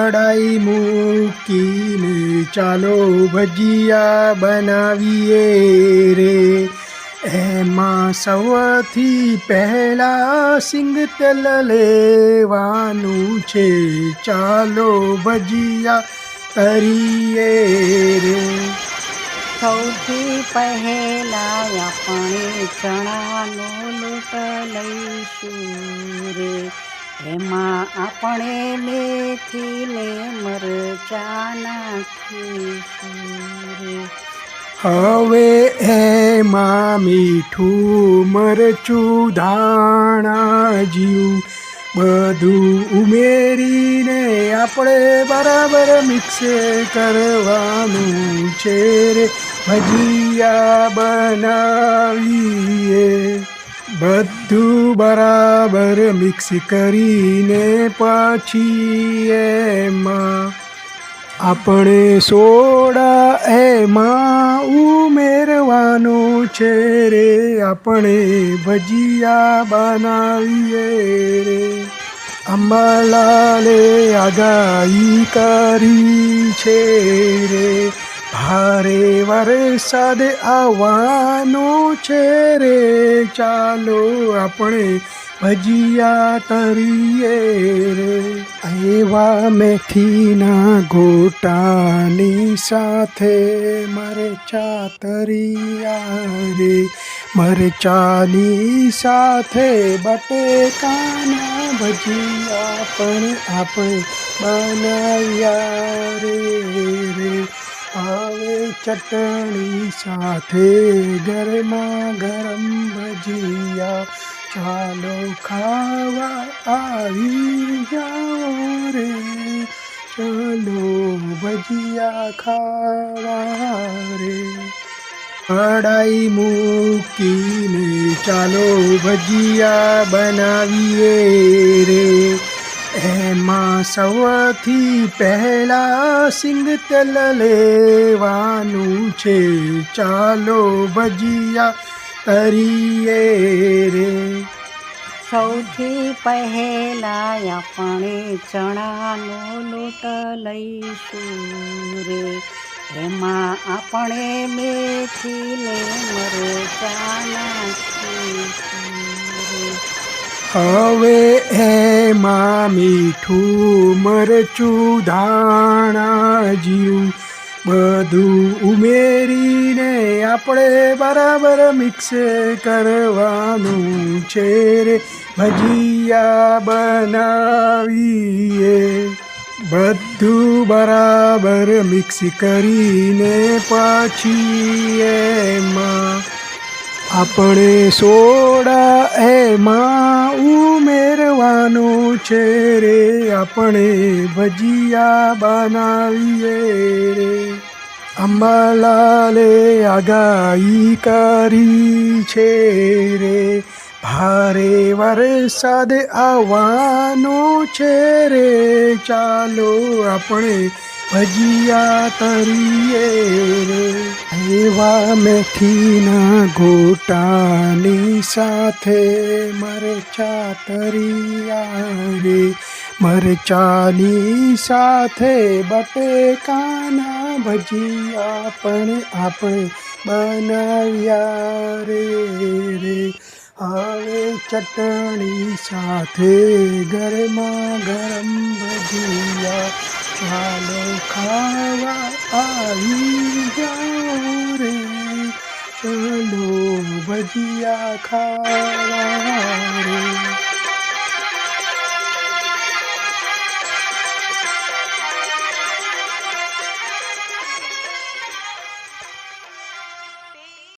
કડાઈ મૂકીને ચાલો ભજીયા બનાવીએ રે। એમાં સૌથી પહેલાં સિંગ તેલ લેવાનું છે, ચાલો ભજીયા તરીએ રે। સૌથી પહેલા આપણે ચણાનો લોટ લઈશું રે, એમાં આપણે મેથી ને મરચાં નાખીશું રે। હવે એમાં મીઠું મરચું ધાણા જીરું બધું ઉમેરીને આપણે બરાબર મિક્સ કરવાનું છે રે, ભજીયા બનાવીએ। બધું બરાબર મિક્સ કરીને પછી એમાં આપણે સોડા એમાં ઉમેરવાનો છે રે, આપણે ભજીયા બનાવીએ રે। અંબાલાલે આગાહી કરી છે રે, ભારે વરસાદ આવવાનો છે રે, ચાલો આપણે ભજીયા તરીએ રે। એવા મેથીના ગોટાની સાથે મરચાં તરિયા રે, મરચાંની સાથે બટેકાના ભજીયા પણ આપણે બનાવ્યા રે। હવે ચટણી સાથે ગરમા ગરમ ભજીયા ચાલો ખાવા આવી જાઓ રે, ચાલો ભજીયા ખાવા રે। કડાઈ મૂકીને ચાલો ભજીયા બનાવીએ રે। એમાં સૌથી પહેલાં સિંગ તેલ લેવાનું છે, ચાલો ભજીયા તરીએ રે। સૌથી પહેલા આપણે ચણાનો લોટ લઈશું રે, એમાં આપણે મેથી ને મરચાં નાખીશું રે। હવે એમાં મીઠું મરચું ધાણા જીરું બધું ઉમેરીને આપણે બરાબર મિક્સ કરવાનું છે રે, ભજીયા બનાવીએ। બધું બરાબર મિક્સ કરીને પછી એમાં આપણે સોડા એમાં ઉમેરવાનો છે રે, આપણે ભજીયા બનાવીએ રે। અંબાલાલે આગાહી કરી છે રે, ભારે વરસાદ આવવાનો છે રે, ચાલો આપણે ભજીયા તરીએ રે। એવા મેથીના ગોટાની સાથે મરચાં તરિયા રે, મરચાંની સાથે બટેકાના ભજીયા પણ આપણે બનાવ્યા રે। હવે ચટણી સાથે ગરમા ગરમ ભજીયા ચાલો ખાવા આવી જાઓ રે, ચાલો ભજીયા ખાવા।